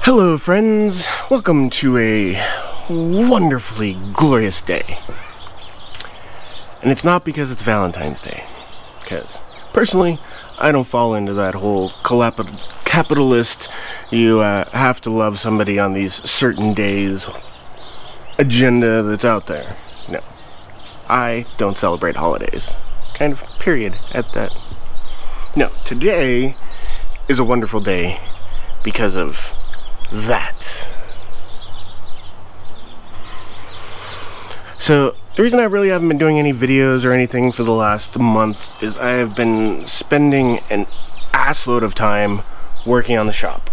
Hello friends, welcome to a wonderfully glorious day. And it's not because it's Valentine's Day, because personally I don't fall into that whole capitalist, you have to love somebody on these certain days agenda that's out there. No, I don't celebrate holidays, kind of, period, at that. No, today is a wonderful day because of that. So the reason I really haven't been doing any videos or anything for the last month is I have been spending an assload of time working on the shop,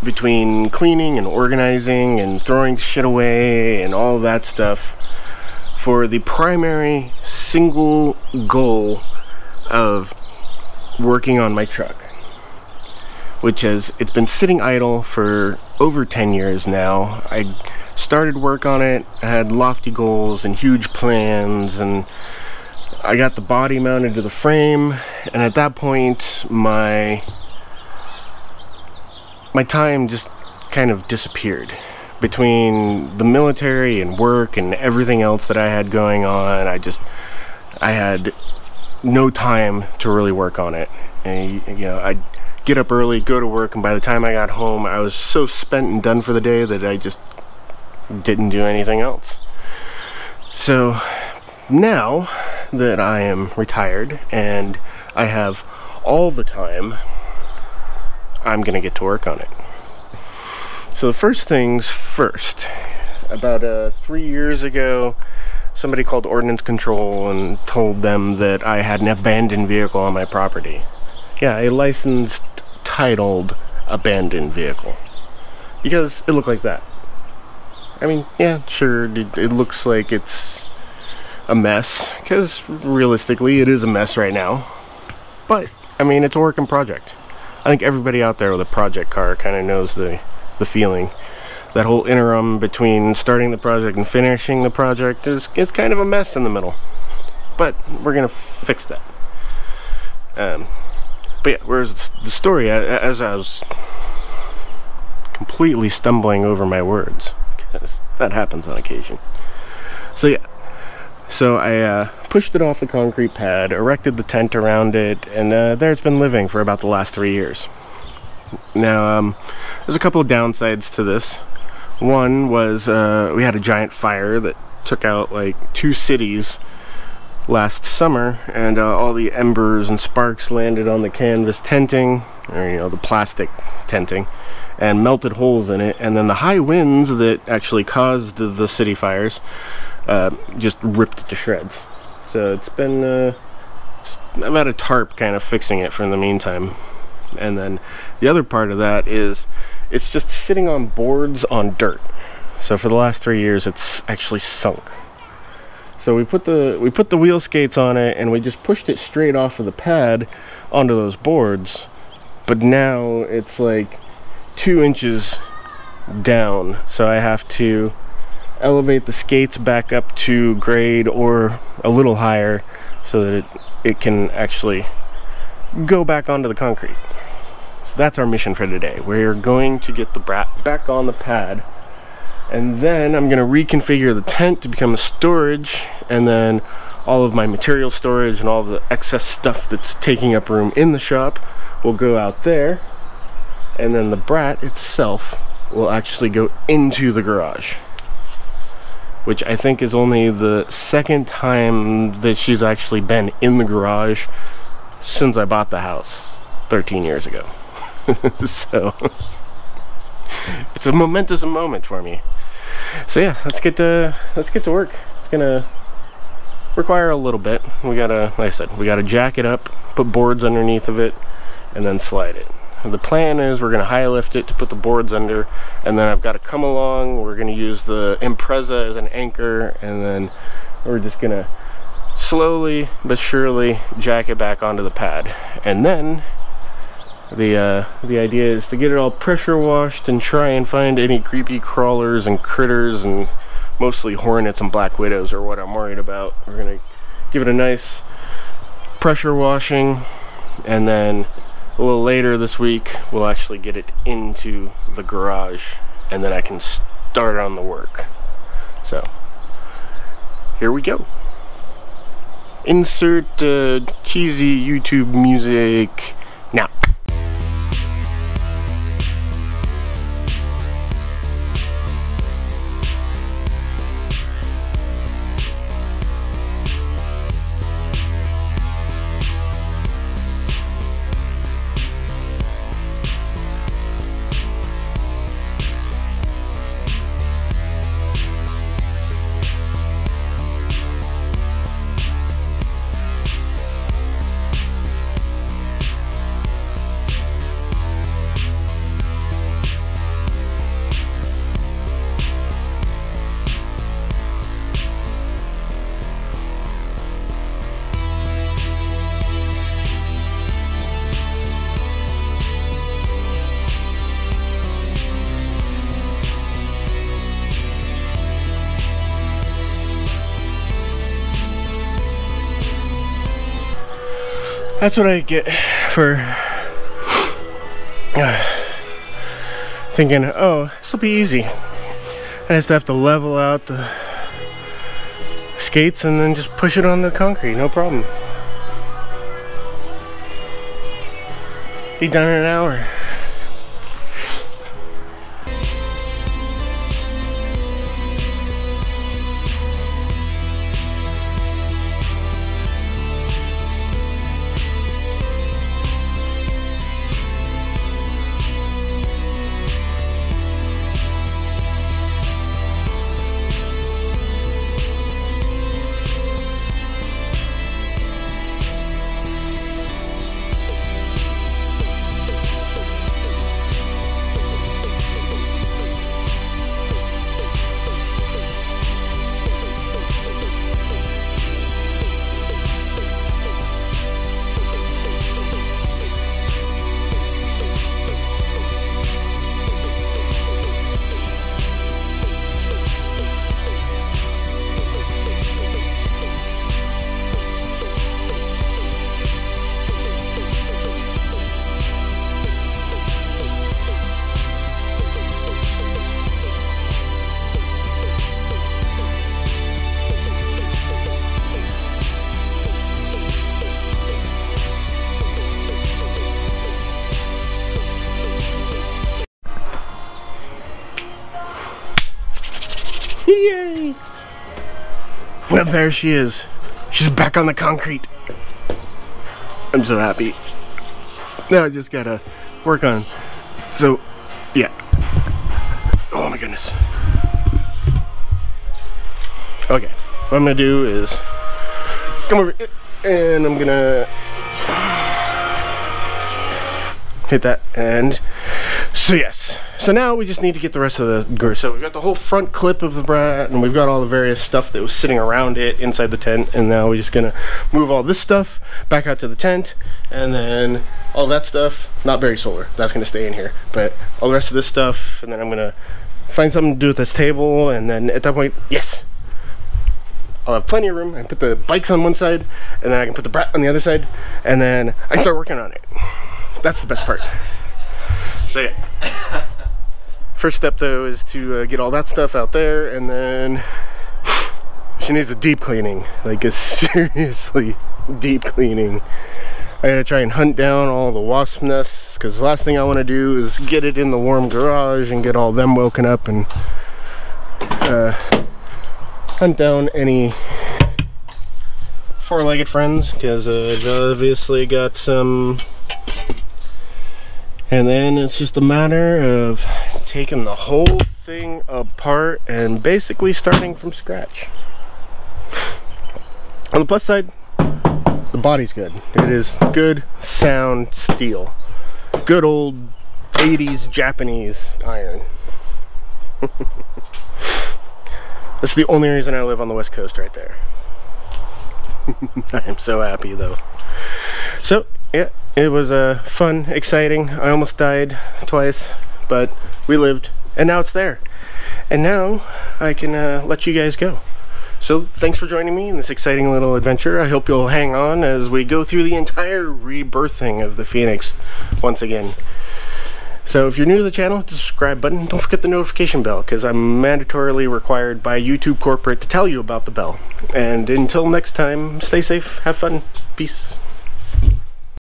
between cleaning and organizing and throwing shit away and all that stuff, for the primary single goal of working on my truck, which is, it's been sitting idle for over 10 years now. I started work on it, I had lofty goals and huge plans, and I got the body mounted to the frame, and at that point my time just kind of disappeared. Between the military and work and everything else that I had going on, I had no time to really work on it. And, you know, I'd get up early, go to work, and by the time I got home I was so spent and done for the day that I just didn't do anything else. So now that I am retired and I have all the time, I'm gonna get to work on it. So the first things first, about 3 years ago somebody called Ordnance Control and told them that I had an abandoned vehicle on my property. Yeah, a licensed, titled abandoned vehicle, because it looked like that. I mean, yeah, sure, it looks like it's a mess, because realistically it is a mess right now, but I mean, it's a working project. I think everybody out there with a project car kind of knows the feeling. That whole interim between starting the project and finishing the project is kind of a mess in the middle, but we're gonna fix that. But yeah, whereas the story, as I was completely stumbling over my words, because that happens on occasion. So yeah, so I pushed it off the concrete pad, erected the tent around it, and there it's been living for about the last 3 years. Now, there's a couple of downsides to this. One was we had a giant fire that took out like 2 cities last summer, and all the embers and sparks landed on the canvas tenting, or, you know, the plastic tenting, and melted holes in it, and then the high winds that actually caused the city fires just ripped it to shreds. So it's been I've had a tarp kind of fixing it for the meantime. And then the other part of that is it's just sitting on boards on dirt. So for the last 3 years it's actually sunk. So we put the wheel skates on it and we just pushed it straight off of the pad onto those boards, but now it's like 2 inches down, so I have to elevate the skates back up to grade or a little higher so that it can actually go back onto the concrete. So that's our mission for today. We're going to get the Brat back on the pad, and then I'm going to reconfigure the tent to become a storage, and then all of my material storage and all the excess stuff that's taking up room in the shop will go out there, and then the Brat itself will actually go into the garage, which I think is only the second time that she's actually been in the garage since I bought the house 13 years ago. So it's a momentous moment for me. So yeah, let's get to work. It's gonna require a little bit. We gotta, like I said, we gotta jack it up, put boards underneath of it, and then slide it. And the plan is we're gonna high lift it to put the boards under, and then I've got to come along. We're gonna use the Impreza as an anchor, and then we're just gonna slowly but surely jack it back onto the pad. And then the idea is to get it all pressure washed and try and find any creepy crawlers and critters, and mostly hornets and black widows are what I'm worried about. We're gonna give it a nice pressure washing, and then a little later this week we'll actually get it into the garage, and then I can start on the work. So here we go. Insert cheesy YouTube music now. That's what I get for thinking, oh, this will be easy. I just have to level out the skates and then just push it on the concrete, no problem. Be done in an hour. Yay! Well, there she is. She's back on the concrete. I'm so happy. Now I just gotta work on. So, yeah. Oh my goodness. Okay, what I'm gonna do is come over here and I'm gonna hit that, and so yes. So now we just need to get the rest of the gear. So we've got the whole front clip of the Brat, and we've got all the various stuff that was sitting around it inside the tent, and now we're just gonna move all this stuff back out to the tent, and then all that stuff, not very solar, that's gonna stay in here, but all the rest of this stuff, and then I'm gonna find something to do with this table, and then at that point, yes, I'll have plenty of room. I can put the bikes on one side, and then I can put the Brat on the other side, and then I can start working on it. That's the best part. So yeah. First step though is to get all that stuff out there, and then she needs a deep cleaning, like a seriously deep cleaning. I gotta try and hunt down all the wasp nests, because the last thing I want to do is get it in the warm garage and get all them woken up, and hunt down any four-legged friends, because I've obviously got some. And then it's just a matter of taking the whole thing apart and basically starting from scratch. On the plus side, the body's good. It is good, sound steel. Good old 80s Japanese iron. That's the only reason I live on the West Coast right there. I am so happy though. So, yeah, it was fun, exciting. I almost died twice, but we lived, and now it's there. And now I can let you guys go. So thanks for joining me in this exciting little adventure. I hope you'll hang on as we go through the entire rebirthing of the Pheonix once again. So if you're new to the channel, hit the subscribe button. Don't forget the notification bell, because I'm mandatorily required by YouTube corporate to tell you about the bell. And until next time, stay safe, have fun, peace.